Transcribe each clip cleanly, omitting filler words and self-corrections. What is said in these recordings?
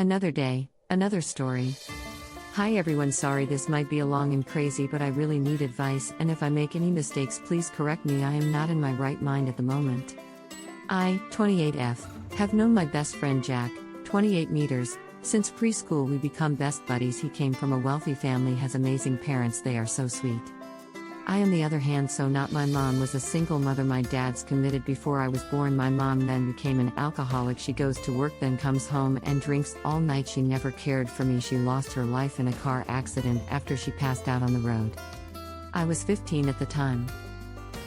Another day, another story. Hi everyone, sorry this might be long and crazy, but I really need advice, and if I make any mistakes please correct me. I am not in my right mind at the moment. I, 28F, have known my best friend Jack, 28 meters, since preschool. We become best buddies. He came from a wealthy family, has amazing parents, they are so sweet. I on the other hand so not. My mom was a single mother. My dad's committed before I was born. My mom then became an alcoholic. She goes to work then comes home and drinks all night. She never cared for me. She lost her life in a car accident after she passed out on the road. I was 15 at the time.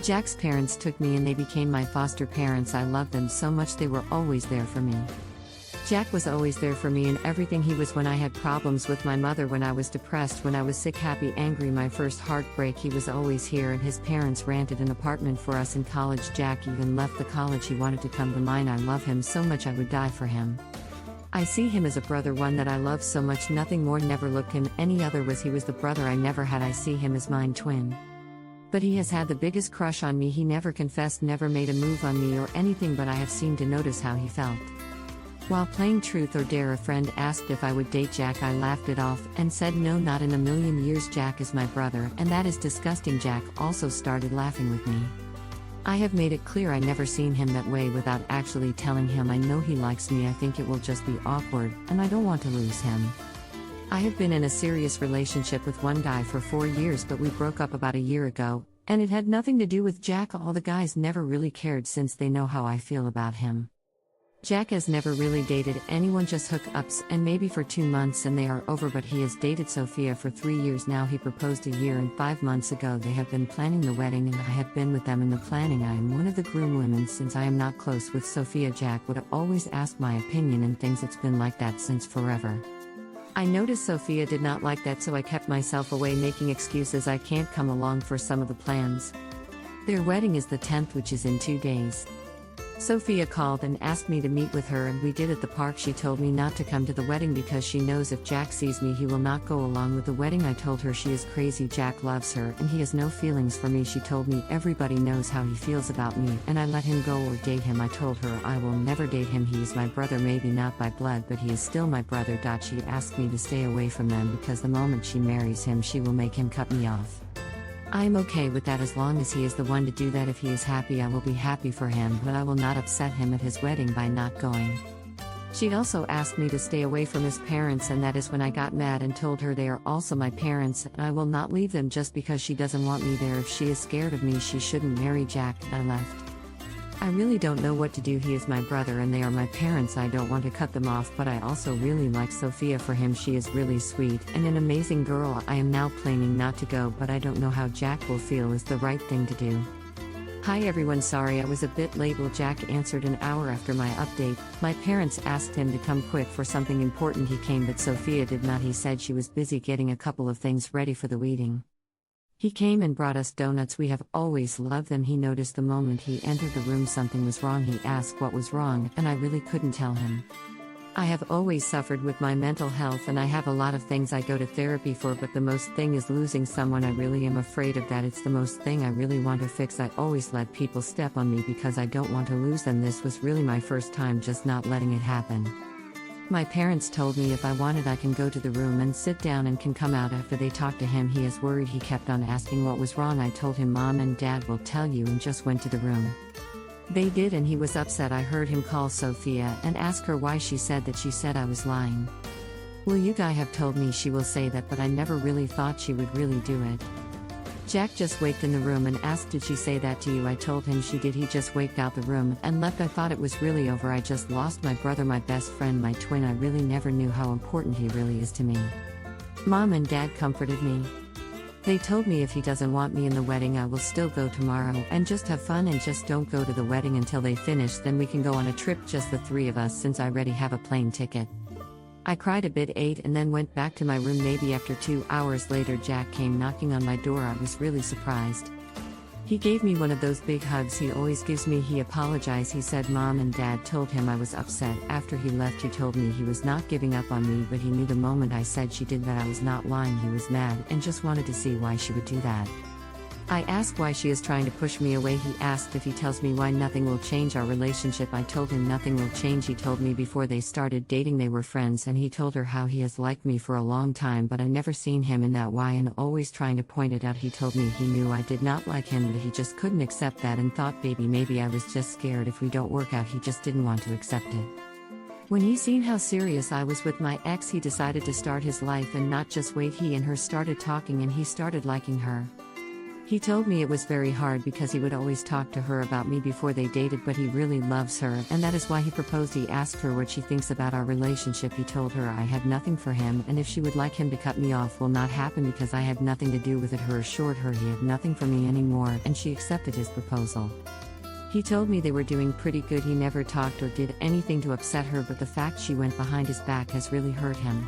Jack's parents took me and they became my foster parents. I loved them so much, they were always there for me. Jack was always there for me in everything. He was when I had problems with my mother, when I was depressed, when I was sick, happy, angry, my first heartbreak. He was always here, and his parents rented an apartment for us in college. Jack even left the college. He wanted to come to mine. I love him so much I would die for him. I see him as a brother, one that I love so much, nothing more. Never looked him any other was he was the brother I never had. I see him as mine twin. But he has had the biggest crush on me. He never confessed, never made a move on me or anything, but I have seemed to notice how he felt. While playing Truth or Dare, a friend asked if I would date Jack. I laughed it off and said no, not in a million years. Jack is my brother, and that is disgusting. Jack also started laughing with me. I have made it clear I never seen him that way without actually telling him I know he likes me. I think it will just be awkward, and I don't want to lose him. I have been in a serious relationship with one guy for 4 years, but we broke up about a year ago, and it had nothing to do with Jack. All the guys never really cared since they know how I feel about him. Jack has never really dated anyone, just hookups, and maybe for 2 months and they are over, but he has dated Sophia for 3 years now. He proposed a year and 5 months ago. They have been planning the wedding and I have been with them in the planning. I am one of the groom women. Since I am not close with Sophia, Jack would always ask my opinion and things. It's been like that since forever. I noticed Sophia did not like that, so I kept myself away, making excuses. I can't come along for some of the plans. Their wedding is the 10th, which is in 2 days. Sophia called and asked me to meet with her, and we did at the park. She told me not to come to the wedding because she knows if Jack sees me he will not go along with the wedding. I told her she is crazy. Jack loves her and he has no feelings for me. She told me everybody knows how he feels about me and I let him go or date him. I told her I will never date him. He is my brother, maybe not by blood, but he is still my brother. She asked me to stay away from them because the moment she marries him she will make him cut me off. I am okay with that as long as he is the one to do that. If he is happy I will be happy for him, but I will not upset him at his wedding by not going. She also asked me to stay away from his parents, and that is when I got mad and told her they are also my parents and I will not leave them just because she doesn't want me there. If she is scared of me she shouldn't marry Jack. I left. I really don't know what to do. He is my brother and they are my parents. I don't want to cut them off, but I also really like Sophia for him. She is really sweet and an amazing girl. I am now planning not to go, but I don't know how Jack will feel is the right thing to do. Hi everyone, sorry I was a bit late. Well, Jack answered an hour after my update. My parents asked him to come quick for something important. He came, but Sophia did not. He said she was busy getting a couple of things ready for the wedding. He came and brought us donuts. We have always loved them. He noticed the moment he entered the room something was wrong. He asked what was wrong and I really couldn't tell him. I have always suffered with my mental health and I have a lot of things I go to therapy for, but the most thing is losing someone. I really am afraid of that. It's the most thing I really want to fix. I always let people step on me because I don't want to lose them. This was really my first time just not letting it happen. My parents told me if I wanted I can go to the room and sit down and can come out after they talked to him. He is worried. He kept on asking what was wrong. I told him Mom and Dad will tell you and just went to the room. They did and he was upset. I heard him call Sophia and ask her why. She said that she said I was lying. Well, you guys have told me she will say that, but I never really thought she would really do it. Jack just waked in the room and asked, did she say that to you? I told him she did. He just waked out the room and left. I thought it was really over. I just lost my brother, my best friend, my twin. I really never knew how important he really is to me. Mom and Dad comforted me. They told me if he doesn't want me in the wedding I will still go tomorrow and just have fun and just don't go to the wedding until they finish, then we can go on a trip, just the 3 of us, since I already have a plane ticket. I cried a bit, ate, and then went back to my room. Maybe after 2 hours later Jack came knocking on my door. I was really surprised. He gave me one of those big hugs he always gives me. He apologized. He said Mom and Dad told him I was upset. After he left he told me he was not giving up on me, but he knew the moment I said she did that I was not lying. He was mad and just wanted to see why she would do that. I ask why she is trying to push me away. He asked if he tells me why nothing will change our relationship. I told him nothing will change. He told me before they started dating they were friends, and he told her how he has liked me for a long time, but I never seen him in that way and always trying to point it out. He told me he knew I did not like him, but he just couldn't accept that and thought maybe I was just scared if we don't work out. He just didn't want to accept it. When he seen how serious I was with my ex, he decided to start his life and not just wait. He and her started talking and he started liking her. He told me it was very hard because he would always talk to her about me before they dated, but he really loves her, and that is why he proposed. He asked her what she thinks about our relationship. He told her I had nothing for him, and if she would like him to cut me off will not happen because I had nothing to do with it. Her assured her he had nothing for me anymore, and she accepted his proposal. He told me they were doing pretty good. He never talked or did anything to upset her, but the fact she went behind his back has really hurt him.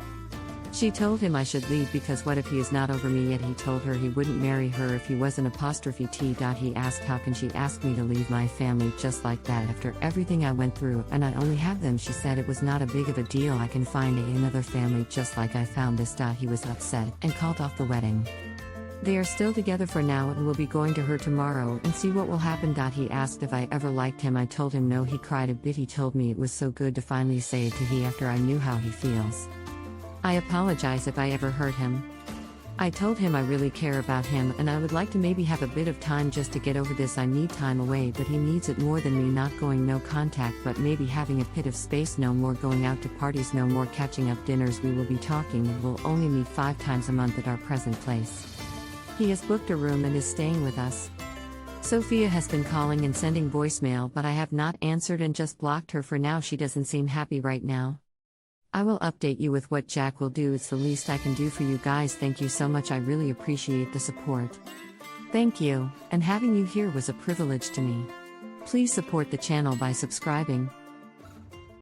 She told him I should leave because what if he is not over me yet. He told her he wouldn't marry her if he wasn't ''T. He asked how can she ask me to leave my family just like that after everything I went through, and I only have them. She said it was not a big of a deal. I can find another family just like I found this. He was upset and called off the wedding. They are still together for now and will be going to her tomorrow and see what will happen. He asked if I ever liked him. I told him no. He cried a bit. He told me it was so good to finally say it to he after I knew how he feels. I apologize if I ever hurt him. I told him I really care about him and I would like to maybe have a bit of time just to get over this. I need time away, but he needs it more than me. Not going no contact, but maybe having a bit of space. No more going out to parties, no more catching up dinners. We will be talking. We will only meet 5 times a month at our present place. He has booked a room and is staying with us. Sophia has been calling and sending voicemail, but I have not answered and just blocked her for now. She doesn't seem happy right now. I will update you with what Jack will do. It's the least I can do for you guys. Thank you so much. I really appreciate the support. Thank you, and having you here was a privilege to me. Please support the channel by subscribing.